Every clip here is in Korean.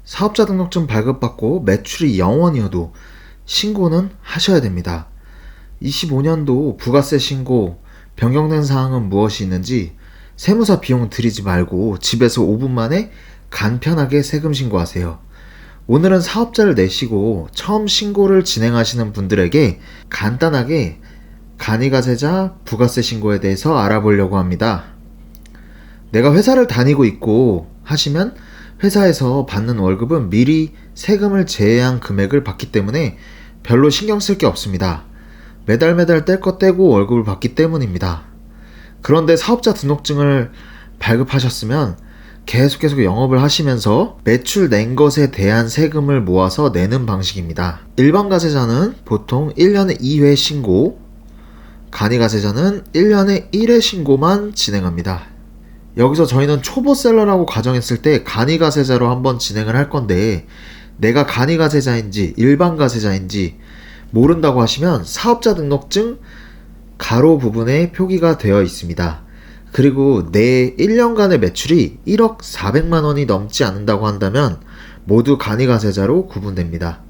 사업자 등록증 발급받고 매출이 0원이어도 신고는 하셔야 됩니다. 25년도 부가세 신고 변경된 사항은 무엇이 있는지 세무사 비용 들이지 말고 집에서 5분 만에 간편하게 세금 신고하세요. 오늘은 사업자를 내시고 처음 신고를 진행하시는 분들에게 간단하게 간이가세자 부가세 신고에 대해서 알아보려고 합니다. 내가 회사를 다니고 있고 하시면 회사에서 받는 월급은 미리 세금을 제외한 금액을 받기 때문에 별로 신경 쓸 게 없습니다. 매달 뗄 거 떼고 월급을 받기 때문입니다. 그런데 사업자 등록증을 발급하셨으면 계속 영업을 하시면서 매출 낸 것에 대한 세금을 모아서 내는 방식입니다. 일반 가세자는 보통 1년에 2회 신고, 간이가세자는 1년에 1회 신고만 진행합니다. 여기서 저희는 초보셀러라고 가정했을 때 간이가세자로 한번 진행을 할 건데, 내가 간이가세자인지 일반 가세자인지 모른다고 하시면 사업자 등록증 가로 부분에 표기가 되어 있습니다. 그리고 내 1년간의 매출이 1억 400만 원이 넘지 않는다고 한다면 모두 간이가세자로 구분됩니다.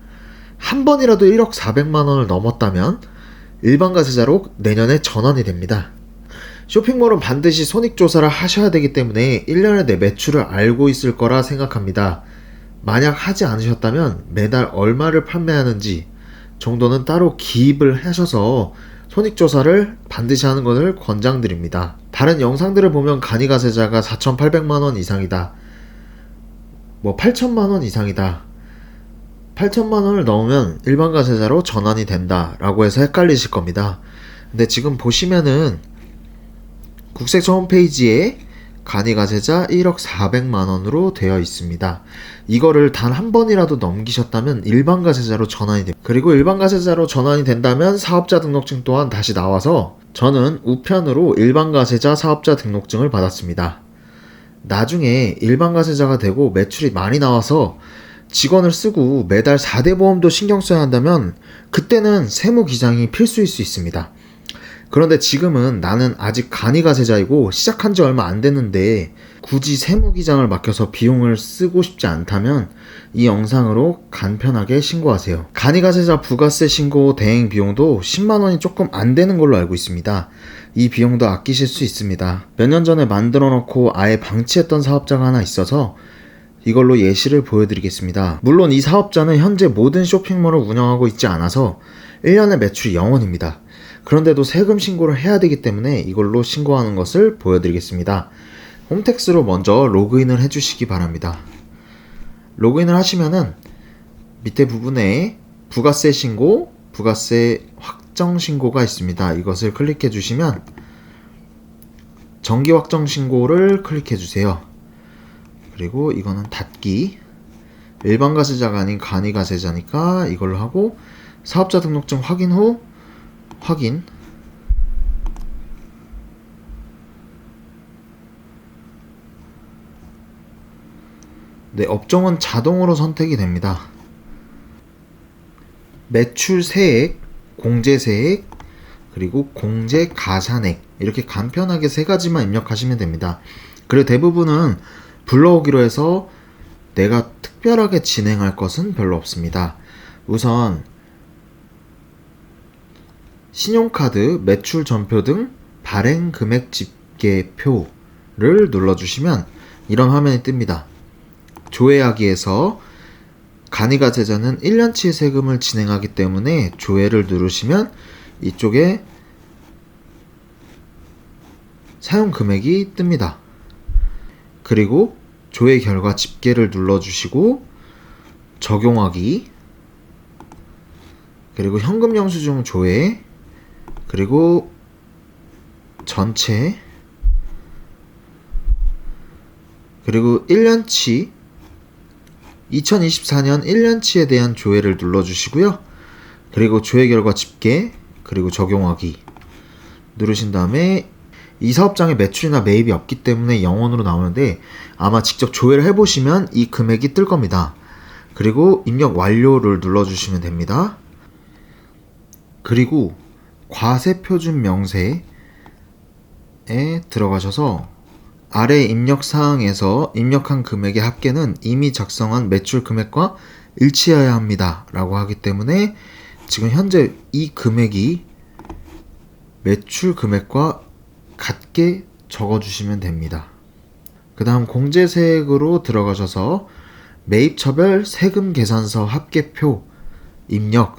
한 번이라도 1억 400만 원을 넘었다면 일반 가세자로 내년에 전환이 됩니다. 쇼핑몰은 반드시 손익조사를 하셔야 되기 때문에 1년에 내 매출을 알고 있을 거라 생각합니다. 만약 하지 않으셨다면 매달 얼마를 판매하는지 정도는 따로 기입을 하셔서 손익조사를 반드시 하는 것을 권장드립니다. 다른 영상들을 보면 간이가세자가 4,800만원 이상이다, 8천만원 이상이다, 8천만원을 넘으면 일반 가세자로 전환이 된다 라고 해서 헷갈리실 겁니다. 근데 지금 보시면은 국세청 홈페이지에 간이가세자 1억 400만원으로 되어 있습니다. 이거를 단 한 번이라도 넘기셨다면 일반 가세자로 전환이 됩니다. 그리고 일반 가세자로 전환이 된다면 사업자 등록증 또한 다시 나와서 저는 우편으로 일반 가세자 사업자 등록증을 받았습니다. 나중에 일반 가세자가 되고 매출이 많이 나와서 직원을 쓰고 매달 4대 보험도 신경 써야 한다면 그때는 세무기장이 필수일 수 있습니다. 그런데 지금은 나는 아직 간이가세자이고 시작한 지 얼마 안 됐는데 굳이 세무기장을 맡겨서 비용을 쓰고 싶지 않다면 이 영상으로 간편하게 신고하세요. 간이가세자 부가세 신고 대행 비용도 10만원이 조금 안 되는 걸로 알고 있습니다. 이 비용도 아끼실 수 있습니다. 몇 년 전에 만들어 놓고 아예 방치했던 사업자가 하나 있어서 이걸로 예시를 보여드리겠습니다. 물론 이 사업자는 현재 모든 쇼핑몰을 운영하고 있지 않아서 1년에 매출이 0원입니다. 그런데도 세금 신고를 해야 되기 때문에 이걸로 신고하는 것을 보여드리겠습니다. 홈택스로 먼저 로그인을 해주시기 바랍니다. 로그인을 하시면은 밑에 부분에 부가세 신고, 부가세 확정 신고가 있습니다. 이것을 클릭해 주시면 정기 확정 신고를 클릭해 주세요. 그리고 이거는 닫기, 일반 가세자가 아닌 간이 가세자니까 이걸로 하고 사업자 등록증 확인 후 확인. 네, 업종은 자동으로 선택이 됩니다. 매출 세액, 공제 세액, 그리고 공제 가산액, 이렇게 간편하게 세 가지만 입력하시면 됩니다. 그리고 대부분은 불러오기로 해서 내가 특별하게 진행할 것은 별로 없습니다. 우선 신용카드, 매출 전표 등 발행 금액 집계표를 눌러주시면 이런 화면이 뜹니다. 조회하기에서 간이가세자는 1년치 세금을 진행하기 때문에 조회를 누르시면 이쪽에 사용 금액이 뜹니다. 그리고 조회 결과 집계를 눌러주시고 적용하기, 그리고 현금 영수증 조회, 그리고 전체, 그리고 1년치 2024년 1년치에 대한 조회를 눌러주시고요. 그리고 조회 결과 집계, 그리고 적용하기 누르신 다음에 이 사업장에 매출이나 매입이 없기 때문에 0원으로 나오는데 아마 직접 조회를 해보시면 이 금액이 뜰 겁니다. 그리고 입력 완료를 눌러주시면 됩니다. 그리고 과세표준 명세에 들어가셔서 아래 입력 사항에서 입력한 금액의 합계는 이미 작성한 매출 금액과 일치해야 합니다 라고 하기 때문에 지금 현재 이 금액이 매출 금액과 같게 적어주시면 됩니다. 그 다음 공제세액으로 들어가셔서 매입처별 세금 계산서 합계표 입력,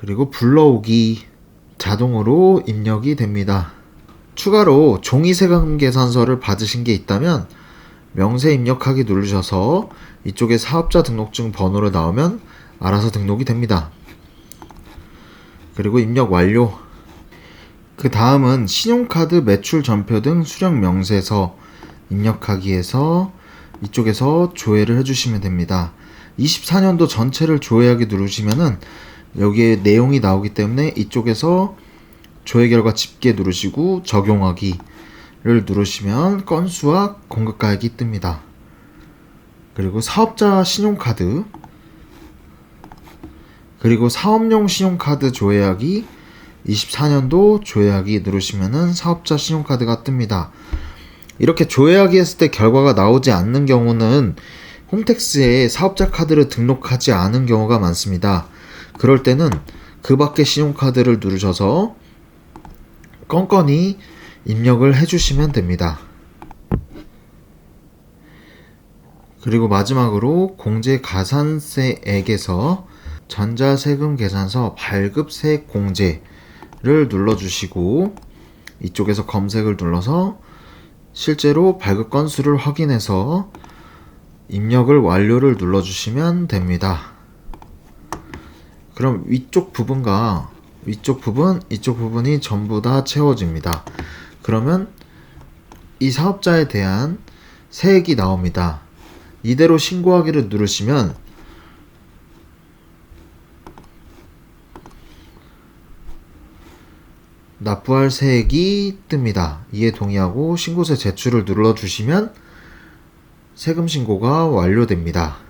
그리고 불러오기 자동으로 입력이 됩니다. 추가로 종이세금 계산서를 받으신 게 있다면 명세 입력하기 누르셔서 이쪽에 사업자 등록증 번호로 나오면 알아서 등록이 됩니다. 그리고 입력 완료. 그 다음은 신용카드 매출 전표 등 수령 명세서 입력하기에서 이쪽에서 조회를 해주시면 됩니다. 24년도 전체를 조회하기 누르시면은 여기에 내용이 나오기 때문에 이쪽에서 조회 결과 집계 누르시고 적용하기를 누르시면 건수와 공급가액이 뜹니다. 그리고 사업자 신용카드, 그리고 사업용 신용카드 조회하기 24년도 조회하기 누르시면은 사업자 신용카드가 뜹니다. 이렇게 조회하기 했을 때 결과가 나오지 않는 경우는 홈택스에 사업자 카드를 등록하지 않은 경우가 많습니다. 그럴 때는 그 밖에 신용카드를 누르셔서 건건히 입력을 해주시면 됩니다. 그리고 마지막으로 공제가산세액에서 전자세금 계산서 발급세액 공제를 눌러주시고 이쪽에서 검색을 눌러서 실제로 발급 건수를 확인해서 입력을 완료를 눌러주시면 됩니다. 그럼 위쪽 부분과 이쪽 부분이 전부 다 채워집니다. 그러면 이 사업자에 대한 세액이 나옵니다. 이대로 신고하기를 누르시면 납부할 세액이 뜹니다. 이에 동의하고 신고세 제출을 눌러주시면 세금 신고가 완료됩니다.